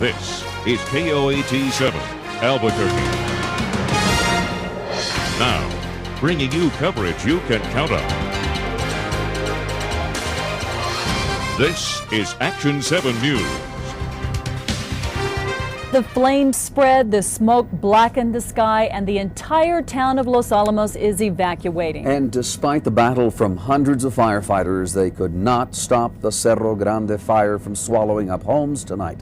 This is KOAT 7, Albuquerque. Now, bringing you coverage you can count on. This is Action 7 News. The flames spread, the smoke blackened the sky, and the entire town of Los Alamos is evacuating. And despite the battle from hundreds of firefighters, they could not stop the Cerro Grande fire from swallowing up homes tonight.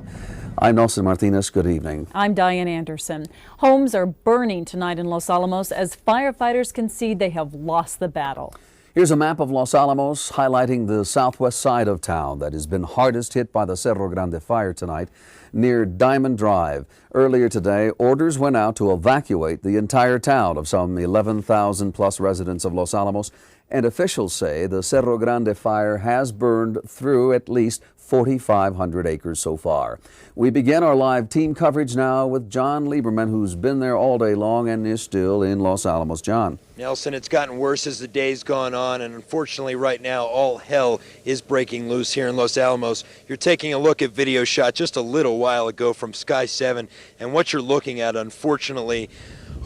I'm Nelson Martinez. Good evening. I'm Diane Anderson. Homes are burning tonight in Los Alamos as firefighters concede they have lost the battle. Here's a map of Los Alamos highlighting the southwest side of town that has been hardest hit by the Cerro Grande fire tonight near Diamond Drive. Earlier today, orders went out to evacuate the entire town of some 11,000 plus residents of Los Alamos, and officials say the Cerro Grande fire has burned through at least 4,500 acres so far. We begin our live team coverage now with John Lieberman, who's been there all day long and is still in Los Alamos. John. Nelson, it's gotten worse as the day's gone on, and unfortunately right now all hell is breaking loose here in Los Alamos. You're taking a look at video shot just a little while ago from Sky 7, and what you're looking at, unfortunately,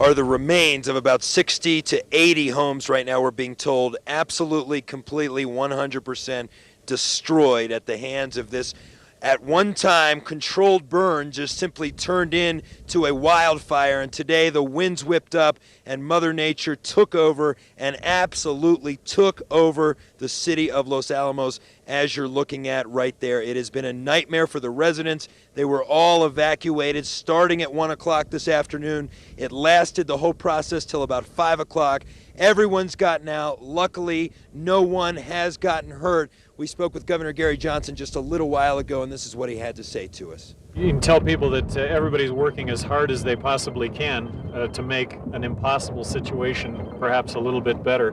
are the remains of about 60 to 80 homes right now, we're being told, absolutely, completely, 100% destroyed at the hands of this at one time controlled burn just simply turned into a wildfire, and today the winds whipped up and Mother Nature took over and absolutely took over the city of Los Alamos, as you're looking at right there. It has been a nightmare for the residents. They were all evacuated starting at 1 o'clock this afternoon. It lasted the whole process till about 5 o'clock. Everyone's gotten out. Luckily, no one has gotten hurt. We spoke with Governor Gary Johnson just a little while ago, and this is what he had to say to us. You can tell people that everybody's working as hard as they possibly can to make an impossible situation perhaps a little bit better,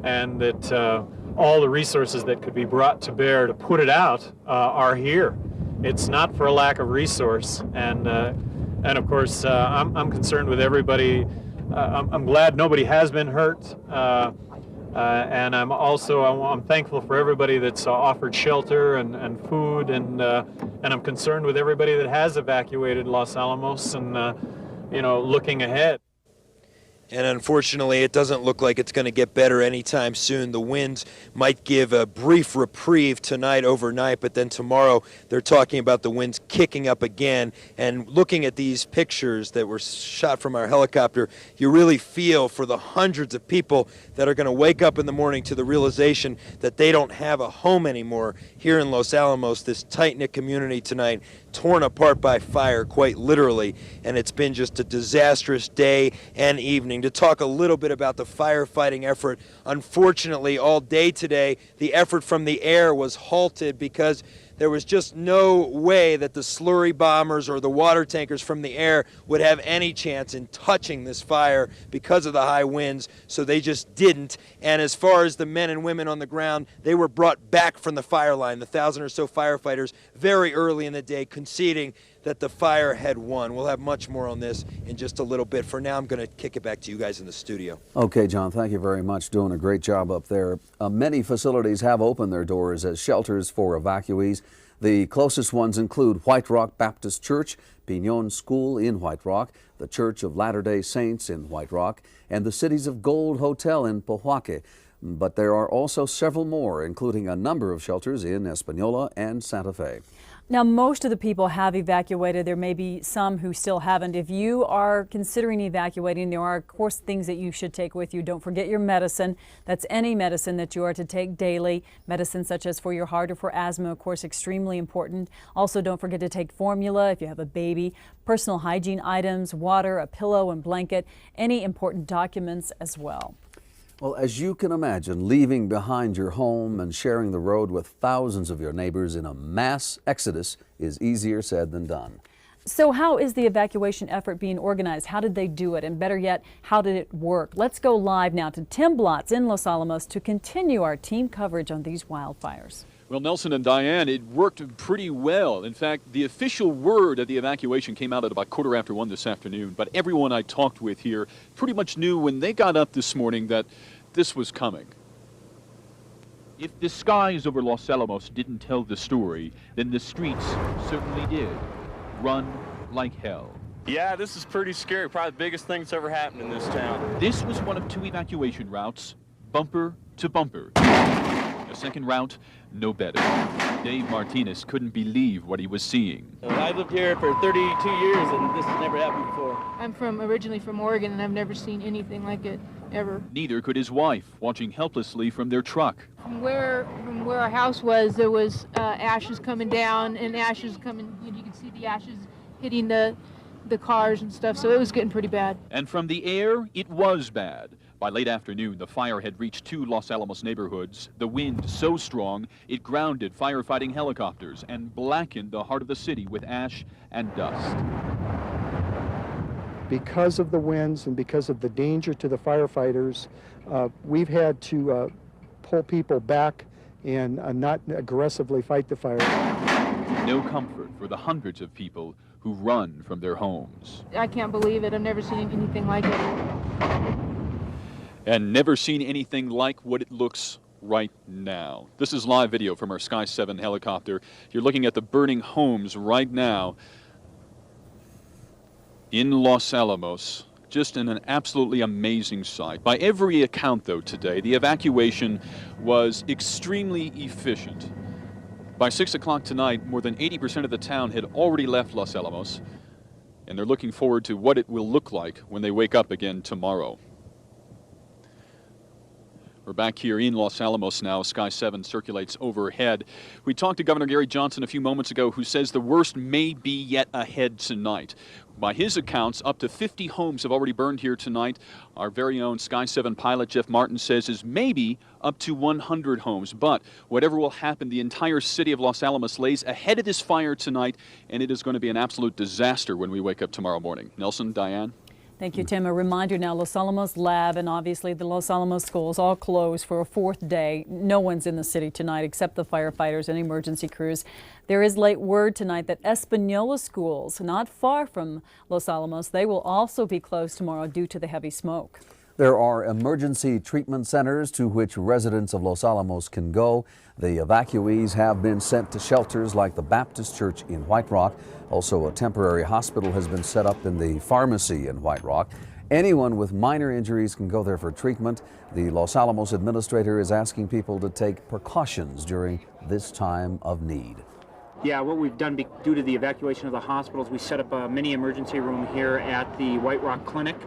and that all the resources that could be brought to bear to put it out are here. It's not for a lack of resource, and of course I'm concerned with everybody. I'm glad nobody has been hurt. And I'm thankful for everybody that's offered shelter and food, and I'm concerned with everybody that has evacuated Los Alamos and looking ahead. And unfortunately, it doesn't look like it's going to get better anytime soon. The winds might give a brief reprieve tonight, overnight, but then tomorrow they're talking about the winds kicking up again. And looking at these pictures that were shot from our helicopter, you really feel for the hundreds of people that are going to wake up in the morning to the realization that they don't have a home anymore here in Los Alamos, this tight-knit community tonight, torn apart by fire, quite literally. And it's been just a disastrous day and evening. To talk a little bit about the firefighting effort, unfortunately, all day today, the effort from the air was halted because there was just no way that the slurry bombers or the water tankers from the air would have any chance in touching this fire because of the high winds, so they just didn't. And as far as the men and women on the ground, they were brought back from the fire line, the 1,000 or so firefighters, very early in the day, conceding that the fire had won. We'll have much more on this in just a little bit. For now, I'm going to kick it back to you guys in the studio. Okay, John, thank you very much. Doing a great job up there. Many facilities have opened their doors as shelters for evacuees. The closest ones include White Rock Baptist Church, Piñon School in White Rock, the Church of Latter-day Saints in White Rock, and the Cities of Gold Hotel in Pojoaque. But there are also several more, including a number of shelters in Espanola and Santa Fe. Now, most of the people have evacuated. There may be some who still haven't. If you are considering evacuating, there are, of course, things that you should take with you. Don't forget your medicine. That's any medicine that you are to take daily. Medicine such as for your heart or for asthma, of course, extremely important. Also, don't forget to take formula if you have a baby, personal hygiene items, water, a pillow and blanket, any important documents as well. Well, as you can imagine, leaving behind your home and sharing the road with thousands of your neighbors in a mass exodus is easier said than done. So how is the evacuation effort being organized? How did they do it? And better yet, how did it work? Let's go live now to Tim Blotz in Los Alamos to continue our team coverage on these wildfires. Well, Nelson and Diane, it worked pretty well. In fact, the official word of the evacuation came out at about 1:15 this afternoon, but everyone I talked with here pretty much knew when they got up this morning that this was coming. If the skies over Los Alamos didn't tell the story, then the streets certainly did. run like hell. Yeah, this is pretty scary. Probably the biggest thing that's ever happened in this town. This was one of 2 evacuation routes, bumper to bumper. The second route, no better. Dave Martinez couldn't believe what he was seeing. I've lived here for 32 years and this has never happened before. I'm originally from Oregon and I've never seen anything like it, ever. Neither could his wife, watching helplessly from their truck. From where our house was, there was ashes coming down and ashes coming, you can see the ashes hitting the cars and stuff, so it was getting pretty bad. And from the air, it was bad. By late afternoon, the fire had reached 2 Los Alamos neighborhoods. The wind so strong, it grounded firefighting helicopters and blackened the heart of the city with ash and dust. Because of the winds and because of the danger to the firefighters, we've had to pull people back and not aggressively fight the fire. No comfort for the hundreds of people who run from their homes. I can't believe it. I've never seen anything like it. And never seen anything like what it looks right now. This is live video from our Sky 7 helicopter. You're looking at the burning homes right now in Los Alamos. Just an absolutely amazing sight. By every account, though, today, the evacuation was extremely efficient. By 6 o'clock tonight, more than 80% of the town had already left Los Alamos, and they're looking forward to what it will look like when they wake up again tomorrow. We're back here in Los Alamos now. Sky 7 circulates overhead. We talked to Governor Gary Johnson a few moments ago, who says the worst may be yet ahead tonight. By his accounts, up to 50 homes have already burned here tonight. Our very own Sky 7 pilot Jeff Martin says is maybe up to 100 homes. But whatever will happen, the entire city of Los Alamos lays ahead of this fire tonight, and it is going to be an absolute disaster when we wake up tomorrow morning. Nelson, Diane? Thank you, Tim. A reminder now, Los Alamos Lab and obviously the Los Alamos schools all closed for a 4th day. No one's in the city tonight except the firefighters and emergency crews. There is late word tonight that Espanola schools, not far from Los Alamos, they will also be closed tomorrow due to the heavy smoke. There are emergency treatment centers to which residents of Los Alamos can go. The evacuees have been sent to shelters like the Baptist Church in White Rock. Also, a temporary hospital has been set up in the pharmacy in White Rock. Anyone with minor injuries can go there for treatment. The Los Alamos administrator is asking people to take precautions during this time of need. Yeah, what we've done due to the evacuation of the hospitals, we set up a mini emergency room here at the White Rock Clinic,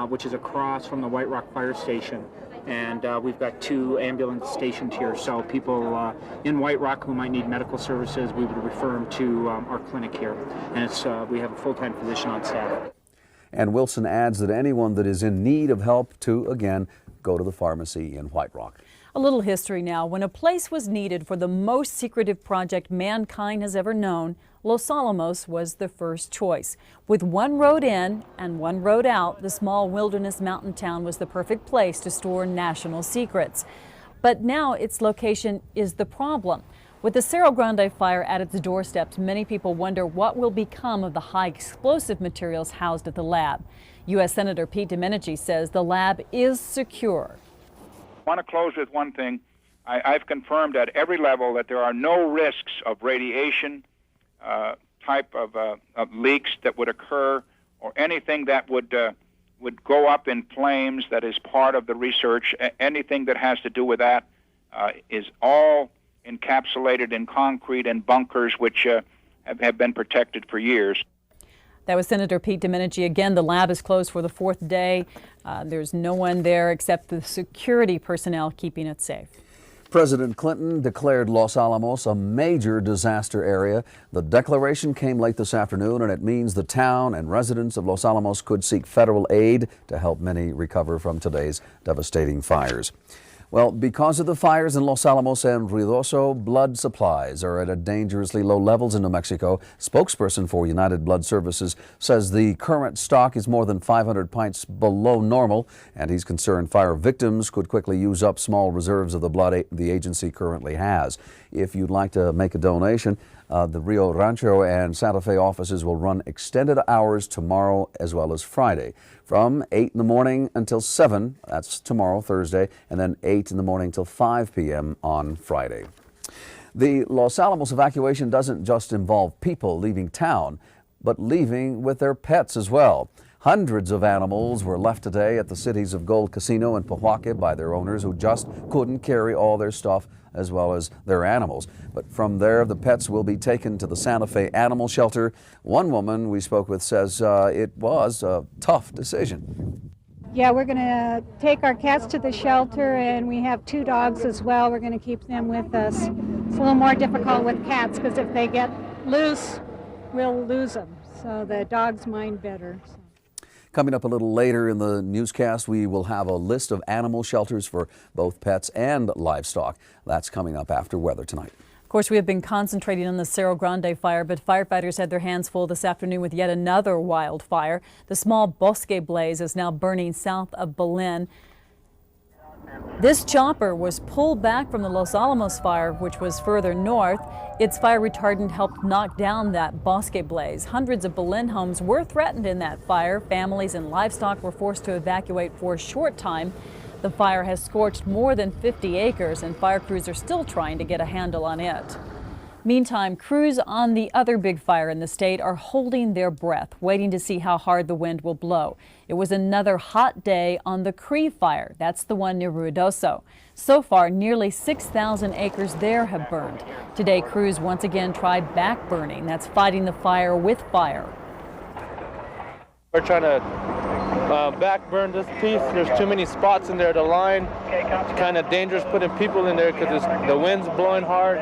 which is across from the White Rock Fire Station. And we've got 2 ambulances stationed here, so people in White Rock who might need medical services, we would refer them to our clinic here. And we have a full-time physician on staff. And Wilson adds that anyone that is in need of help to, again, go to the pharmacy in White Rock. A little history now. When a place was needed for the most secretive project mankind has ever known, Los Alamos was the first choice. With 1 road in and 1 road out, the small wilderness mountain town was the perfect place to store national secrets. But now its location is the problem. With the Cerro Grande fire at its doorsteps, many people wonder what will become of the high explosive materials housed at the lab. U.S. Senator Pete Domenici says the lab is secure. I want to close with one thing. I've confirmed at every level that there are no risks of radiation type of leaks that would occur, or anything that would go up in flames that is part of the research. Anything that has to do with that is all encapsulated in concrete and bunkers which have been protected for years. That was Senator Pete Domenici. Again, the lab is closed for the 4th day. There's no one there except the security personnel keeping it safe. President Clinton declared Los Alamos a major disaster area. The declaration came late this afternoon, and it means the town and residents of Los Alamos could seek federal aid to help many recover from today's devastating fires. Well, because of the fires in Los Alamos and Ruidoso, blood supplies are at dangerously low levels in New Mexico. Spokesperson for United Blood Services says the current stock is more than 500 pints below normal, and he's concerned fire victims could quickly use up small reserves of the blood the agency currently has. If you'd like to make a donation, the Rio Rancho and Santa Fe offices will run extended hours tomorrow as well as Friday, from 8 in the morning until 7, that's tomorrow, Thursday, and then 8 in the morning till 5 p.m. on Friday. The Los Alamos evacuation doesn't just involve people leaving town. but leaving with their pets as well. Hundreds of animals were left today at the Cities of Gold Casino in Pojoaque by their owners who just couldn't carry all their stuff as well as their animals. But from there, the pets will be taken to the Santa Fe Animal Shelter. One woman we spoke with says it was a tough decision. Yeah, we're going to take our cats to the shelter, and we have 2 dogs as well. We're going to keep them with us. It's a little more difficult with cats because if they get loose, we'll lose them. So the dogs mind better. Coming up a little later in the newscast, we will have a list of animal shelters for both pets and livestock. That's coming up after weather tonight. Of course, we have been concentrating on the Cerro Grande fire, but firefighters had their hands full this afternoon with yet another wildfire. The small Bosque blaze is now burning south of Belen. This chopper was pulled back from the Los Alamos fire, which was further north. Its fire retardant helped knock down that Bosque blaze. Hundreds of Belen homes were threatened in that fire. Families and livestock were forced to evacuate for a short time. The fire has scorched more than 50 acres, and fire crews are still trying to get a handle on it. Meantime, crews on the other big fire in the state are holding their breath, waiting to see how hard the wind will blow. It was another hot day on the Cree fire. That's the one near Ruidoso. So far, nearly 6,000 acres there have burned. Today, crews once again tried back burning. That's fighting the fire with fire. We're trying to back burn this piece. There's too many spots in there to line. It's kind of dangerous putting people in there because the wind's blowing hard.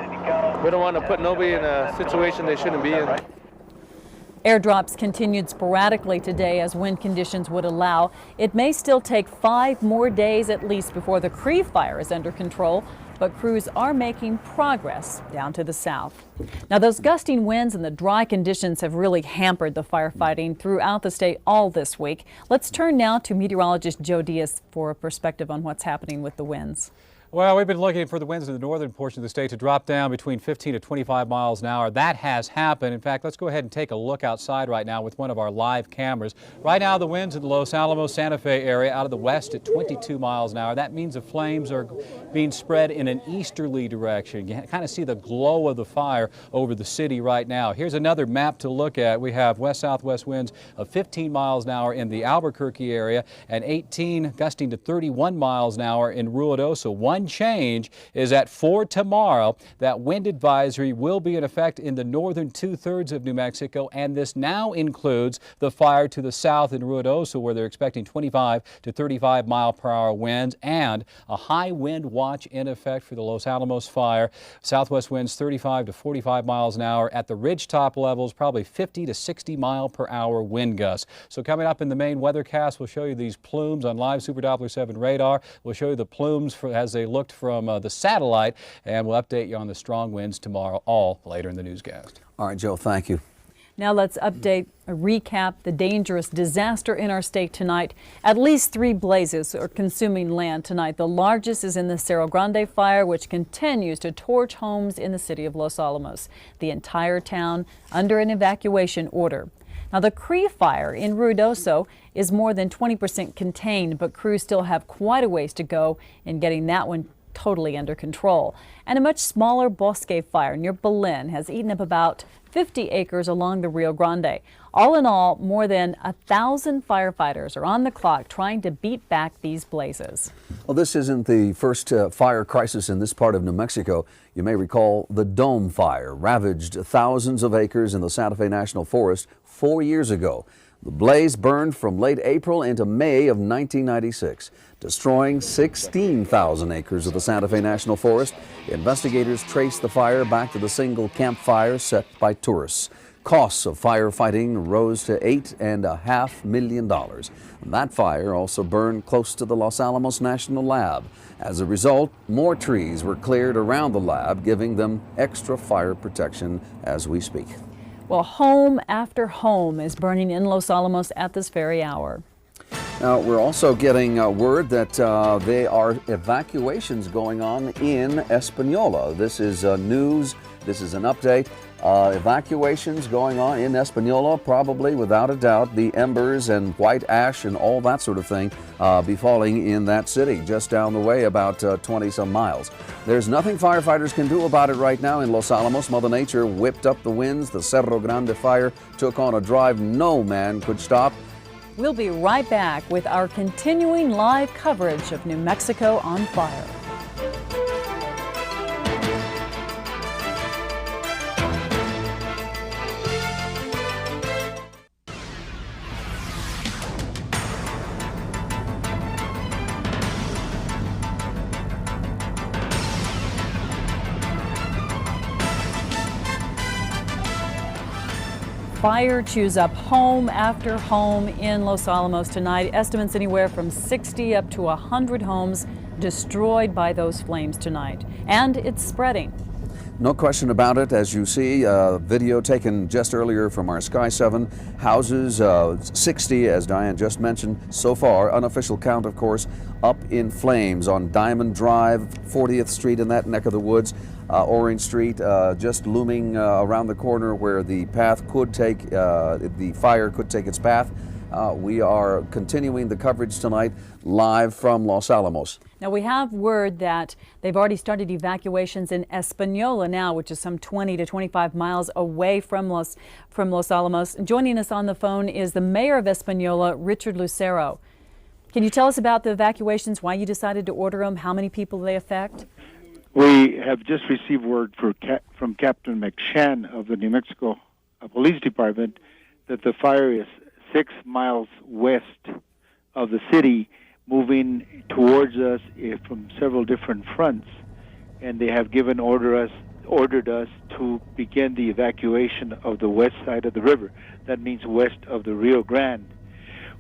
We don't want to put nobody in a situation they shouldn't be in. Airdrops continued sporadically today as wind conditions would allow. It may still take 5 more days at least before the Cree fire is under control, but crews are making progress down to the south. Now, those gusting winds and the dry conditions have really hampered the firefighting throughout the state all this week. Let's turn now to meteorologist Joe Diaz for a perspective on what's happening with the winds. Well, we've been looking for the winds in the northern portion of the state to drop down between 15 to 25 miles an hour. That has happened. In fact, let's go ahead and take a look outside right now with one of our live cameras. Right now, the winds in the Los Alamos, Santa Fe area out of the west at 22 miles an hour. That means the flames are being spread in an easterly direction. You can kind of see the glow of the fire over the city right now. Here's another map to look at. We have west-southwest winds of 15 miles an hour in the Albuquerque area and 18 gusting to 31 miles an hour in Ruidoso. One change is that for tomorrow, that wind advisory will be in effect in the northern 2/3 of New Mexico, and this now includes the fire to the south in Ruidoso, where they're expecting 25 to 35 mile per hour winds and a high wind watch in effect for the Los Alamos fire. Southwest winds 35 to 45 miles an hour at the ridgetop levels, probably 50 to 60 mile per hour wind gusts. So coming up in the main weathercast, we'll show you these plumes on live Super Doppler 7 radar. We'll show you the plumes as they looked from the satellite, and we'll update you on the strong winds tomorrow, all later in the newscast. All right, Joe, thank you. Now let's recap the dangerous disaster in our state tonight. At least 3 blazes are consuming land tonight. The largest is in the Cerro Grande fire, which continues to torch homes in the city of Los Alamos. The entire town under an evacuation order. Now, the Cree fire in Ruidoso is more than 20% contained, but crews still have quite a ways to go in getting that one totally under control. And a much smaller Bosque fire near Belen has eaten up about 50 acres along the Rio Grande. All in all, more than 1,000 firefighters are on the clock trying to beat back these blazes. Well, this isn't the first fire crisis in this part of New Mexico. You may recall the Dome Fire ravaged thousands of acres in the Santa Fe National Forest 4 years ago. The blaze burned from late April into May of 1996, destroying 16,000 acres of the Santa Fe National Forest. Investigators traced the fire back to the single campfire set by tourists. Costs of firefighting rose to $8.5 million. That fire also burned close to the Los Alamos National Lab. As a result, more trees were cleared around the lab, giving them extra fire protection as we speak. Well, home after home is burning in Los Alamos at this very hour. Now, we're also getting word that there are evacuations going on in Espanola. This is news. This is an update. Evacuations going on in Espanola, probably without a doubt. The embers and white ash and all that sort of thing befalling in that city, just down the way about 20-some miles. There's nothing firefighters can do about it right now in Los Alamos. Mother Nature whipped up the winds. The Cerro Grande fire took on a drive no man could stop. We'll be right back with our continuing live coverage of New Mexico on fire. Fire chews up home after home in Los Alamos tonight. Estimates anywhere from 60 up to 100 homes destroyed by those flames tonight. And it's spreading. No question about it. As you see, video taken just earlier from our Sky 7 houses, 60, as Diane just mentioned, so far, unofficial count, of course, up in flames on Diamond Drive, 40th Street in that neck of the woods, Orange Street, just looming around the corner where the path could take, the fire could take its path. We are continuing the coverage tonight live from Los Alamos. Now we have word that they've already started evacuations in Espanola now, which is some 20 to 25 miles away from Los Alamos. Joining us on the phone is the mayor of Espanola, Richard Lucero. Can you tell us about the evacuations, why you decided to order them, how many people they affect? We have just received word from Captain McShann of the New Mexico Police Department that the fire is 6 miles west of the city, moving towards us from several different fronts, and they have ordered us to begin the evacuation of the west side of the river. That means west of the Rio Grande.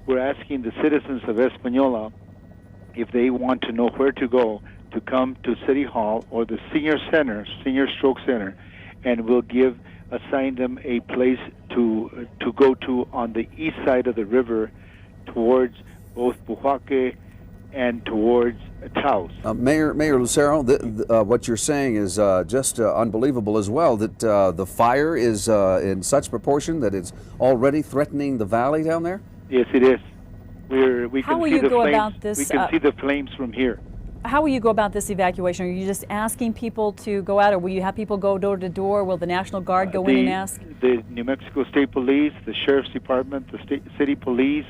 We're asking the citizens of Espanola, if they want to know where to go, to come to City Hall or the Senior Stroke Center, and we'll assign them a place to go to on the east side of the river towards both Buhuaque and towards Taos. Mayor Lucero, what you're saying is just unbelievable as well, that the fire is in such proportion that it's already threatening the valley down there? Yes, it is. We How can will see you the go flames. about this? We can see the flames from here. How will you go about this evacuation? Are you just asking people to go out, or will you have people go door to door? Will the National Guard go in and ask? The New Mexico State Police, the Sheriff's Department, the City Police,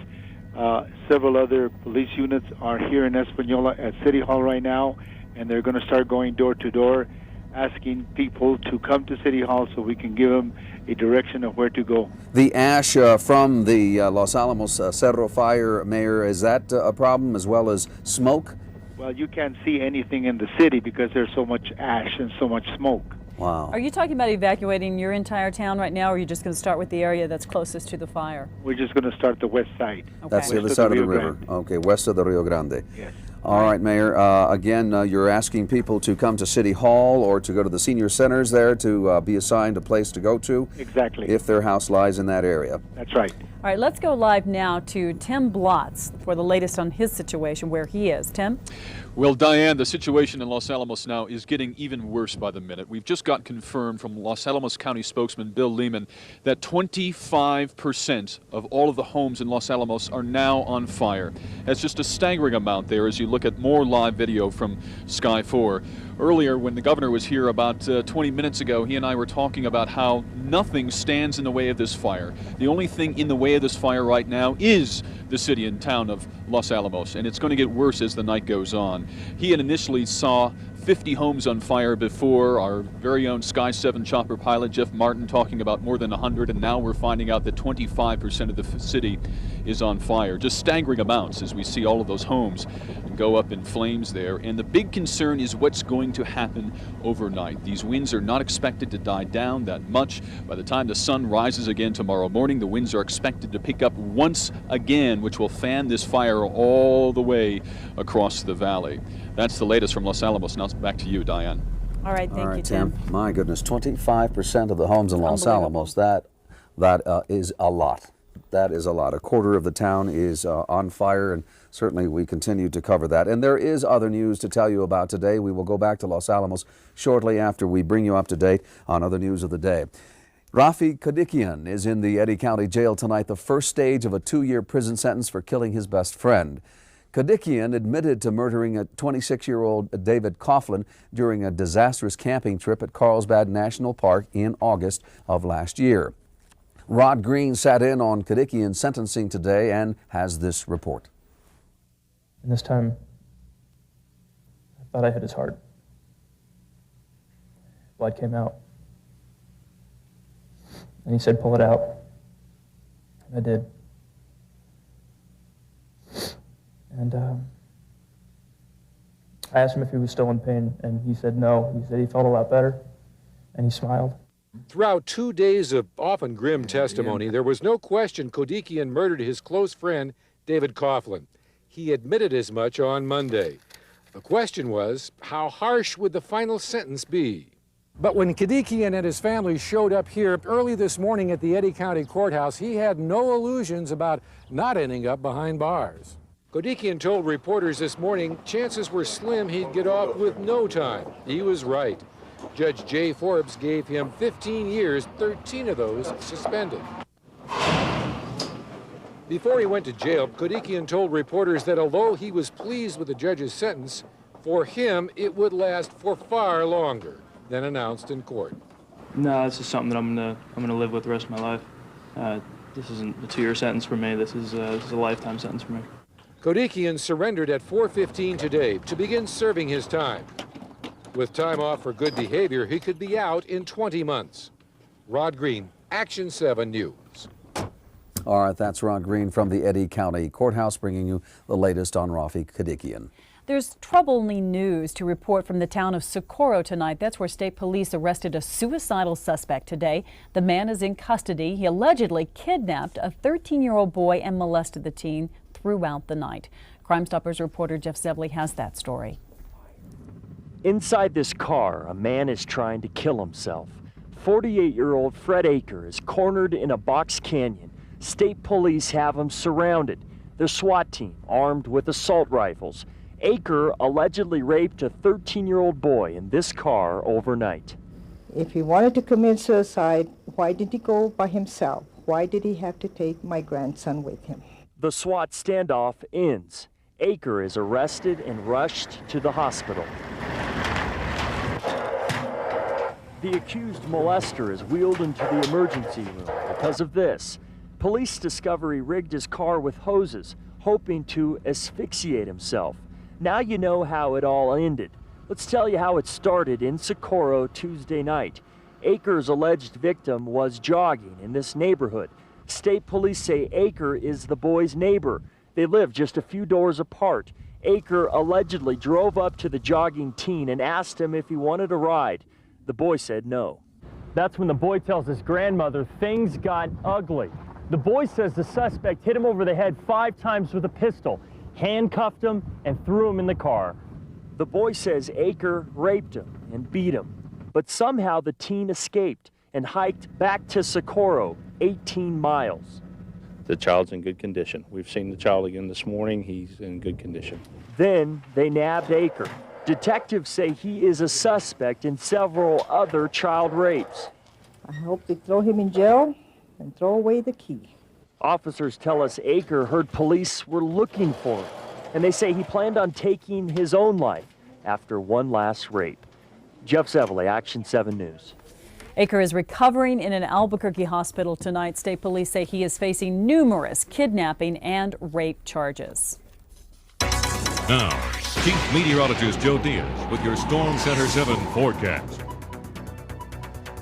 several other police units are here in Espanola at City Hall right now, and they're going to start going door to door, asking people to come to City Hall so we can give them a direction of where to go. The ash from the Los Alamos Cerro fire, Mayor, is that a problem as well as smoke? Well, you can't see anything in the city because there's so much ash and so much smoke. Wow. Are you talking about evacuating your entire town right now, or are you just going to start with the area that's closest to the fire? We're just going to start the west side. Okay. That's the other side of the river. Okay, west of the Rio Grande. Yes. All right, Mayor. Again, you're asking people to come to City Hall or to go to the senior centers there to be assigned a place to go to. Exactly. If their house lies in that area. That's right. All right, let's go live now to Tim Blotz for the latest on his situation, where he is. Tim? Well, Diane, the situation in Los Alamos now is getting even worse by the minute. We've just got confirmed from Los Alamos County spokesman Bill Lehman that 25% of all of the homes in Los Alamos are now on fire. That's just a staggering amount there as you look at more live video from Sky 4. Earlier, when the governor was here about 20 minutes ago, he and I were talking about how nothing stands in the way of this fire. The only thing in the way of this fire right now is the city and town of Los Alamos, and it's going to get worse as the night goes on. He had initially saw 50 homes on fire before. Our very own Sky 7 chopper pilot Jeff Martin talking about more than 100, and now we're finding out that 25% of the city is on fire. Just staggering amounts as we see all of those homes go up in flames there. And the big concern is what's going to happen overnight. These winds are not expected to die down that much. By the time the sun rises again tomorrow morning, the winds are expected to pick up once again, which will fan this fire all the way across the valley. That's the latest from Los Alamos. Now back to you, Diane. All right, thank you, Tim. My goodness, 25% of the homes in Los Alamos, that is a lot. That is a lot. A quarter of the town is on fire, and certainly we continue to cover that. And there is other news to tell you about today. We will go back to Los Alamos shortly after we bring you up to date on other news of the day. Rafi Kadikian is in the Eddy County Jail tonight, the first stage of a 2-year prison sentence for killing his best friend. Kadikian admitted to murdering a 26-year-old David Coughlin during a disastrous camping trip at Carlsbad National Park in August of last year. Rod Green sat in on Kadikian's sentencing today and has this report. And this time, I thought I hit his heart. Blood came out. And he said, pull it out. And I did. And I asked him if he was still in pain, and he said no. He said he felt a lot better, and he smiled. Throughout 2 days of often grim testimony, there was no question Kadikian murdered his close friend, David Coughlin. He admitted as much on Monday. The question was, how harsh would the final sentence be? But when Kadikian and his family showed up here early this morning at the Eddy County Courthouse, he had no illusions about not ending up behind bars. Kadikian told reporters this morning chances were slim he'd get off with no time. He was right. Judge Jay Forbes gave him 15 years, 13 of those suspended. Before he went to jail, Kadikian told reporters that although he was pleased with the judge's sentence, for him it would last for far longer than announced in court. No, this is something that I'm gonna live with the rest of my life. This isn't a 2-year sentence for me. This is a lifetime sentence for me. Kadikian surrendered at 4:15 today to begin serving his time. With time off for good behavior, he could be out in 20 months. Rod Green, Action 7 News. All right, that's Rod Green from the Eddy County Courthouse bringing you the latest on Rafi Kadikian. There's troubling news to report from the town of Socorro tonight. That's where state police arrested a suicidal suspect today. The man is in custody. He allegedly kidnapped a 13-year-old boy and molested the teen throughout the night. Crime Stoppers reporter Jeff Zebley has that story. Inside this car, a man is trying to kill himself. 48-year-old Fred Aker is cornered in a box canyon. State police have him surrounded. The SWAT team armed with assault rifles. Aker allegedly raped a 13-year-old boy in this car overnight. If he wanted to commit suicide, why did he go by himself? Why did he have to take my grandson with him? The SWAT standoff ends. Aker is arrested and rushed to the hospital. The accused molester is wheeled into the emergency room because of this. Police discover he rigged his car with hoses, hoping to asphyxiate himself. Now you know how it all ended. Let's tell you how it started in Socorro Tuesday night. Aker's alleged victim was jogging in this neighborhood. State police say Aker is the boy's neighbor. They live just a few doors apart. Aker allegedly drove up to the jogging teen and asked him if he wanted a ride. The boy said no. That's when the boy tells his grandmother things got ugly. The boy says the suspect hit him over the head 5 times with a pistol, handcuffed him, and threw him in the car. The boy says Aker raped him and beat him, but somehow the teen escaped and hiked back to Socorro, 18 miles. The child's in good condition. We've seen the child again this morning. He's in good condition. Then they nabbed Aker. Detectives say he is a suspect in several other child rapes. I hope they throw him in jail and throw away the key. Officers tell us Aker heard police were looking for him, and they say he planned on taking his own life after one last rape. Jeff Zebley, Action 7 News. Aker is recovering in an Albuquerque hospital tonight. State police say he is facing numerous kidnapping and rape charges. Now, Chief Meteorologist Joe Diaz with your Storm Center 7 forecast.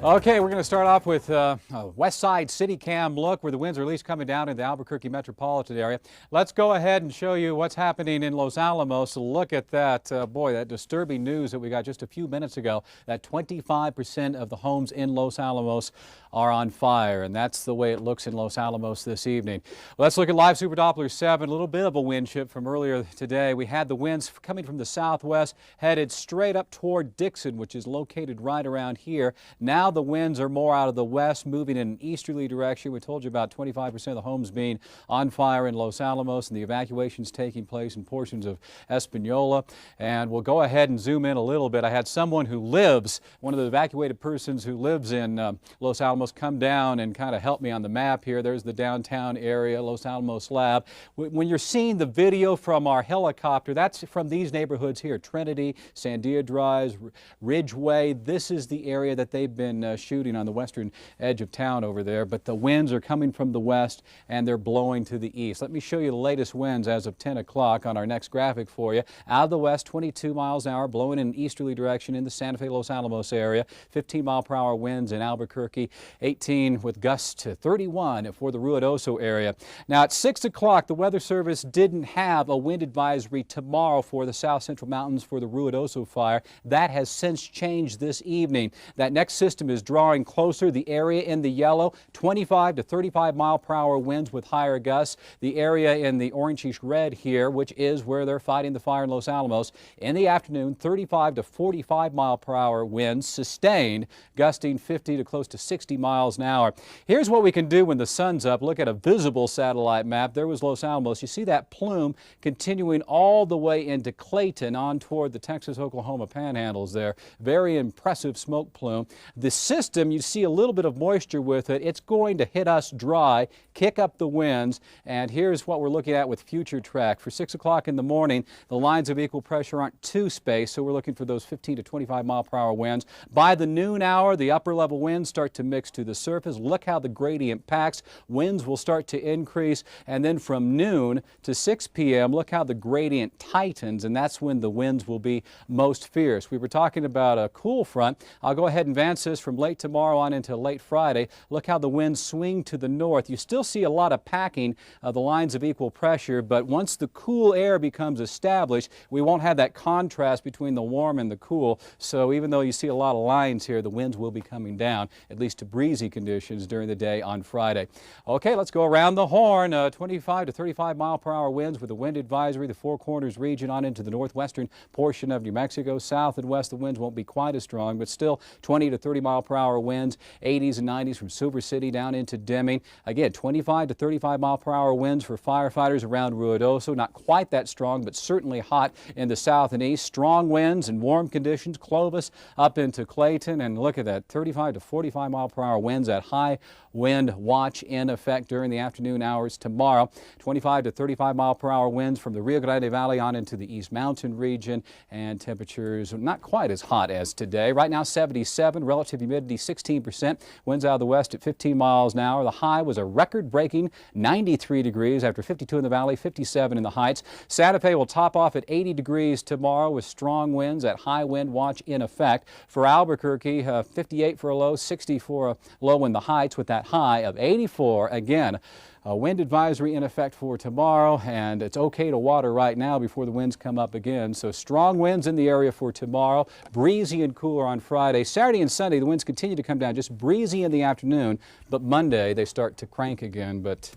Okay, we're going to start off with a West Side City Cam look where the winds are at least coming down in the Albuquerque metropolitan area. Let's go ahead and show you what's happening in Los Alamos. Look at that, boy, that disturbing news that we got just a few minutes ago, that 25% of the homes in Los Alamos are on fire, and that's the way it looks in Los Alamos this evening. Let's look at live Super Doppler 7, a little bit of a wind shift from earlier today. We had the winds coming from the southwest, headed straight up toward Dixon, which is located right around here. Now now the winds are more out of the west, moving in an easterly direction. We told you about 25% of the homes being on fire in Los Alamos, and the evacuations taking place in portions of Espanola. And we'll go ahead and zoom in a little bit. I had someone who lives, one of the evacuated persons who lives in Los Alamos, come down and kind of help me on the map here. There's the downtown area, Los Alamos Lab. When you're seeing the video from our helicopter, that's from these neighborhoods here, Trinity, Sandia Drive, Ridgeway. This is the area that they've been shooting on the western edge of town over there, but the winds are coming from the west and they're blowing to the east. Let me show you the latest winds as of 10 o'clock on our next graphic for you. Out of the west, 22 miles an hour, blowing in an easterly direction in the Santa Fe, Los Alamos area. 15-mile-per-hour winds in Albuquerque, 18 with gusts to 31 for the Ruidoso area. Now at 6 o'clock, the Weather Service didn't have a wind advisory tomorrow for the South Central Mountains for the Ruidoso fire. That has since changed this evening. That next system is drawing closer. The area in the yellow, 25 to 35 mile-per-hour winds with higher gusts. The area in the orangish red here, which is where they're fighting the fire in Los Alamos, in the afternoon, 35 to 45 mile-per-hour winds sustained, gusting 50 to close to 60 miles an hour. Here's what we can do when the sun's up. Look at a visible satellite map. There was Los Alamos. You see that plume continuing all the way into Clayton on toward the Texas-Oklahoma panhandles there. Very impressive smoke plume. The system, you see a little bit of moisture with it. It's going to hit us dry, kick up the winds, and here's what we're looking at with future track. For 6 o'clock in the morning, the lines of equal pressure aren't too spaced, so we're looking for those 15 to 25 mile-per-hour winds. By the noon hour, the upper level winds start to mix to the surface. Look how the gradient packs. Winds will start to increase, and then from noon to 6 p.m., look how the gradient tightens, and that's when the winds will be most fierce. We were talking about a cool front. I'll go ahead and advance this from late tomorrow on into late Friday. Look how the winds swing to the north. You still see a lot of packing of the lines of equal pressure, but once the cool air becomes established, we won't have that contrast between the warm and the cool. So even though you see a lot of lines here, the winds will be coming down, at least to breezy conditions during the day on Friday. Okay, let's go around the horn. 25 to 35 mile-per-hour winds with a wind advisory. The Four Corners region on into the northwestern portion of New Mexico. South and west, the winds won't be quite as strong, but still 20 to 30 mile-per-hour winds, 80s and 90s from Silver City down into Deming. Again, 25 to 35 mile-per-hour winds for firefighters around Ruidoso. Not quite that strong, but certainly hot in the south and east. Strong winds and warm conditions. Clovis up into Clayton, and look at that, 35 to 45 mile-per-hour winds at high wind watch in effect during the afternoon hours tomorrow. 25 to 35 mile-per-hour winds from the Rio Grande Valley on into the East Mountain region, and temperatures not quite as hot as today. Right now 77, relative humidity 16%, winds out of the west at 15 miles an hour. The high was a record-breaking 93 degrees after 52 in the valley, 57 in the heights. Santa Fe will top off at 80 degrees tomorrow with strong winds at high wind watch in effect. For Albuquerque, 58 for a low, 60 for a low in the heights with that high of 84. Again, a wind advisory in effect for tomorrow, and it's okay to water right now before the winds come up again. So strong winds in the area for tomorrow, breezy and cooler on Friday. Saturday and Sunday, the winds continue to come down, just breezy in the afternoon, but Monday they start to crank again. But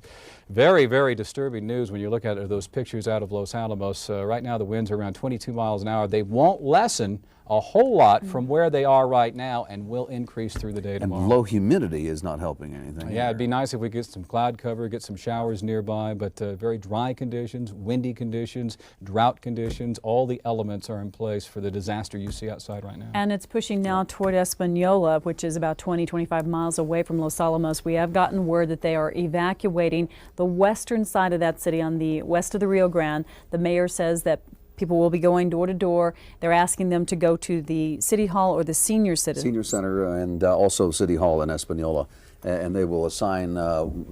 very, very disturbing news when you look at those pictures out of Los Alamos. Right now the winds are around 22 miles an hour. They won't lessen a whole lot from where they are right now and will increase through the day tomorrow. And low humidity is not helping anything. Yeah, it'd be nice if we get some cloud cover, get some showers nearby, but very dry conditions, windy conditions, drought conditions, all the elements are in place for the disaster you see outside right now. And it's pushing now toward Espanola, which is about 20-25 miles away from Los Alamos. We have gotten word that they are evacuating the western side of that city on the west of the Rio Grande. The mayor says that people will be going door to door. They're asking them to go to the City Hall or the Senior Center and also City Hall in Espanola. And they will assign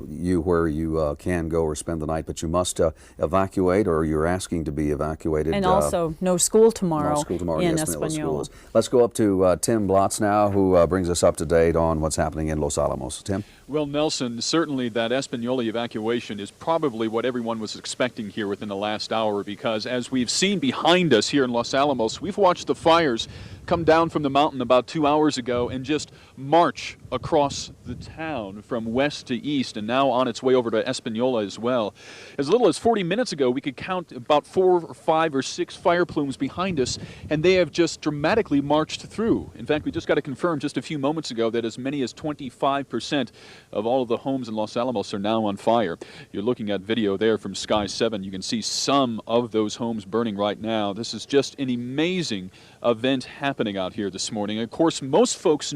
you where you can go or spend the night, but you must evacuate, or you're asking to be evacuated. And also no school tomorrow, in Espanola Espanola. schools. Let's go up to Tim Blotz now, who brings us up to date on what's happening in Los Alamos. Tim? Well, Nelson, certainly that Espanola evacuation is probably what everyone was expecting here within the last hour, because as we've seen behind us here in Los Alamos, we've watched the fires come down from the mountain about 2 hours ago and just march across the town from west to east, and now on its way over to Espanola as well. As little as 40 minutes ago, we could count about 4 or 5 or 6 fire plumes behind us, and they have just dramatically marched through. In fact, we just got to confirm just a few moments ago that as many as 25% of all of the homes in Los Alamos are now on fire. You're looking at video there from Sky 7. You can see some of those homes burning right now. This is just an amazing event happening out here this morning. Of course, most folks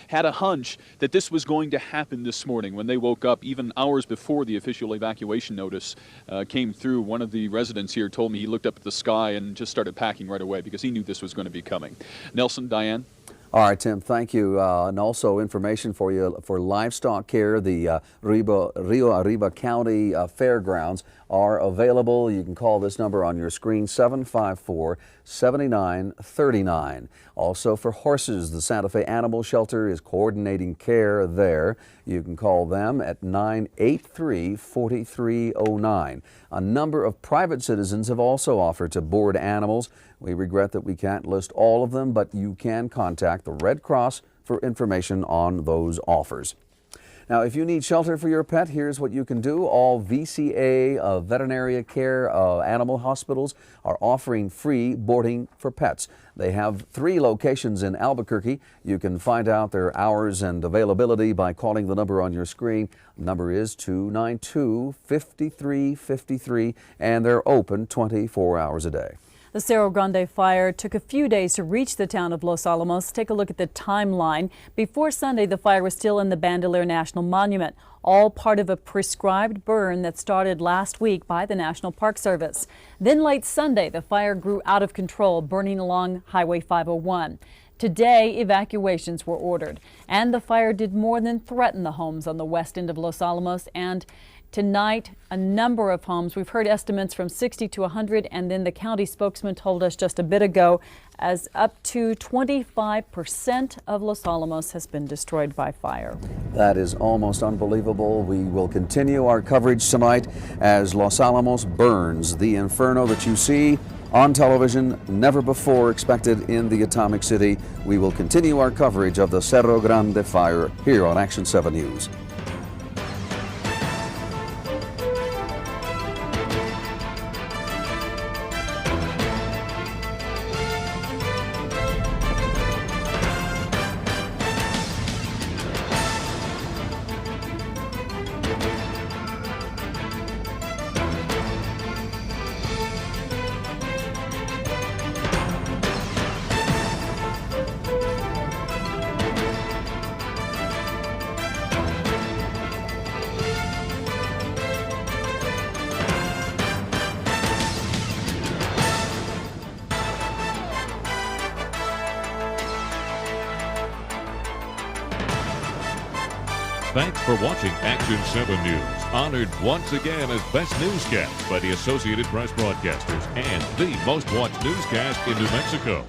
had a hunch that this was going to happen this morning when they woke up, even hours before the official evacuation notice came through. One of the residents here told me he looked up at the sky and just started packing right away because he knew this was going to be coming. Nelson, Diane? All right, Tim, thank you. And also information for you for livestock care. The Rio Arriba County Fairgrounds are available. You can call this number on your screen, 754-7939. Also for horses, the Santa Fe Animal Shelter is coordinating care there. You can call them at 983-4309. A number of private citizens have also offered to board animals. We regret that we can't list all of them, but you can contact the Red Cross for information on those offers. Now, if you need shelter for your pet, here's what you can do. All VCA veterinary care animal hospitals are offering free boarding for pets. They have 3 locations in Albuquerque. You can find out their hours and availability by calling the number on your screen. The number is 292-5353, and they're open 24 hours a day. The Cerro Grande fire took a few days to reach the town of Los Alamos. Take a look at the timeline. Before Sunday, the fire was still in the Bandelier National Monument, all part of a prescribed burn that started last week by the National Park Service. Then late Sunday, the fire grew out of control, burning along Highway 501. Today, evacuations were ordered, and the fire did more than threaten the homes on the west end of Los Alamos. And tonight, a number of homes, we've heard estimates from 60 to 100, and then the county spokesman told us just a bit ago as up to 25% of Los Alamos has been destroyed by fire. That is almost unbelievable. We will continue our coverage tonight as Los Alamos burns. The inferno that you see on television, never before expected in the Atomic City. We will continue our coverage of the Cerro Grande fire here on Action 7 News. Thanks for watching Action 7 News, honored once again as Best Newscast by the Associated Press Broadcasters and the most watched newscast in New Mexico.